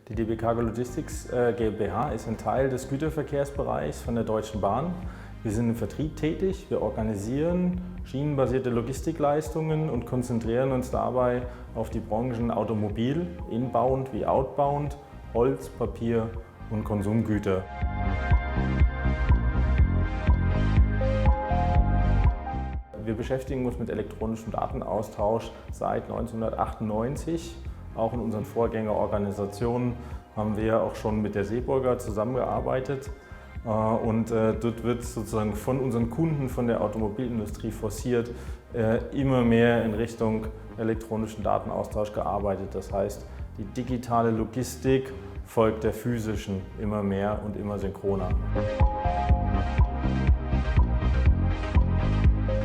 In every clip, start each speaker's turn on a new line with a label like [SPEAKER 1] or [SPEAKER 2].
[SPEAKER 1] Die DB Cargo Logistics GmbH ist ein Teil des Güterverkehrsbereichs von der Deutschen Bahn. Wir sind im Vertrieb tätig, wir organisieren schienenbasierte Logistikleistungen und konzentrieren uns dabei auf die Branchen Automobil, inbound wie outbound, Holz, Papier und Konsumgüter. Wir beschäftigen uns mit elektronischem Datenaustausch seit 1998. Auch in unseren Vorgängerorganisationen haben wir auch schon mit der Seeburger zusammengearbeitet. Und dort wird sozusagen von unseren Kunden, von der Automobilindustrie forciert, immer mehr in Richtung elektronischen Datenaustausch gearbeitet. Das heißt, die digitale Logistik folgt der physischen immer mehr und immer synchroner.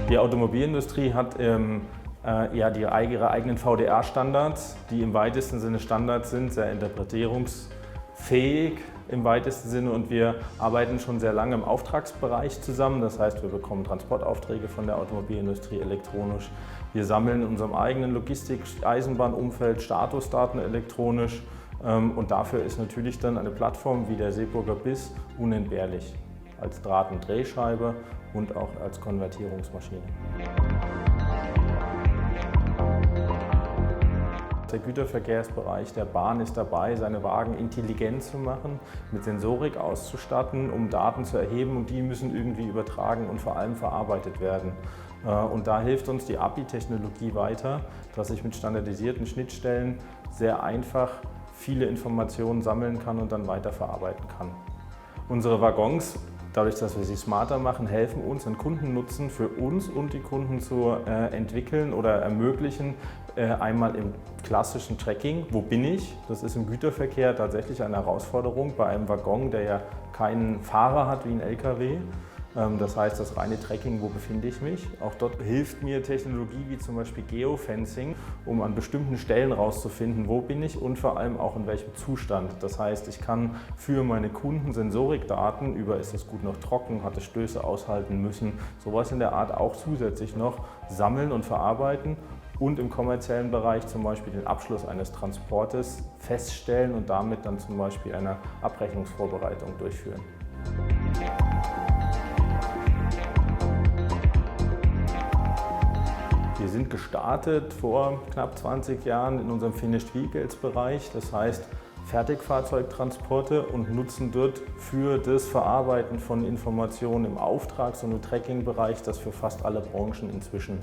[SPEAKER 1] Die Automobilindustrie hat ihre eigenen VDR-Standards, die im weitesten Sinne Standards sind, sehr interpretierungsfähig im weitesten Sinne, und wir arbeiten schon sehr lange im Auftragsbereich zusammen. Das heißt, wir bekommen Transportaufträge von der Automobilindustrie elektronisch. Wir sammeln in unserem eigenen Logistik-Eisenbahnumfeld Statusdaten elektronisch, und dafür ist natürlich dann eine Plattform wie der Seeburger BIS unentbehrlich als Draht- und Drehscheibe und auch als Konvertierungsmaschine. Der Güterverkehrsbereich der Bahn ist dabei, seine Wagen intelligent zu machen, mit Sensorik auszustatten, um Daten zu erheben, und die müssen irgendwie übertragen und vor allem verarbeitet werden. Und da hilft uns die API-Technologie weiter, dass ich mit standardisierten Schnittstellen sehr einfach viele Informationen sammeln kann und dann weiterverarbeiten kann. Unsere Waggons, dadurch, dass wir sie smarter machen, helfen uns, einen Kundennutzen für uns und die Kunden zu entwickeln oder ermöglichen. Einmal im klassischen Tracking, wo bin ich? Das ist im Güterverkehr tatsächlich eine Herausforderung bei einem Waggon, der ja keinen Fahrer hat wie ein LKW. Das heißt, das reine Tracking, wo befinde ich mich? Auch dort hilft mir Technologie wie zum Beispiel Geofencing, um an bestimmten Stellen herauszufinden, wo bin ich und vor allem auch in welchem Zustand. Das heißt, ich kann für meine Kunden Sensorikdaten über, ist es gut noch trocken, hat es Stöße aushalten müssen, sowas in der Art auch zusätzlich noch sammeln und verarbeiten und im kommerziellen Bereich zum Beispiel den Abschluss eines Transportes feststellen und damit dann zum Beispiel eine Abrechnungsvorbereitung durchführen. Wir sind gestartet vor knapp 20 Jahren in unserem Finished Vehicles Bereich, das heißt Fertigfahrzeugtransporte, und nutzen dort für das Verarbeiten von Informationen im Auftrags- und im Tracking-Bereich das für fast alle Branchen inzwischen.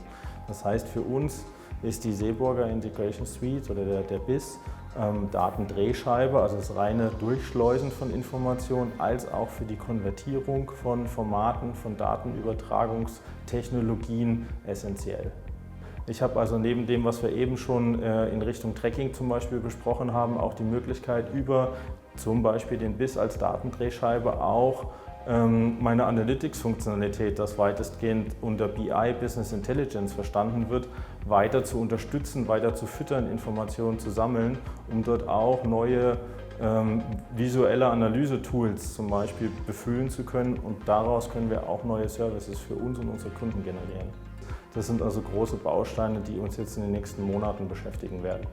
[SPEAKER 1] Das heißt, für uns ist die Seeburger Integration Suite oder der BIS Datendrehscheibe, also das reine Durchschleusen von Informationen, als auch für die Konvertierung von Formaten, von Datenübertragungstechnologien essentiell. Ich habe also neben dem, was wir eben schon in Richtung Tracking zum Beispiel besprochen haben, auch die Möglichkeit, über zum Beispiel den BIS als Datendrehscheibe auch meine Analytics-Funktionalität, das weitestgehend unter BI, Business Intelligence verstanden wird, weiter zu unterstützen, weiter zu füttern, Informationen zu sammeln, um dort auch neue visuelle Analyse-Tools zum Beispiel befüllen zu können, und daraus können wir auch neue Services für uns und unsere Kunden generieren. Das sind also große Bausteine, die uns jetzt in den nächsten Monaten beschäftigen werden.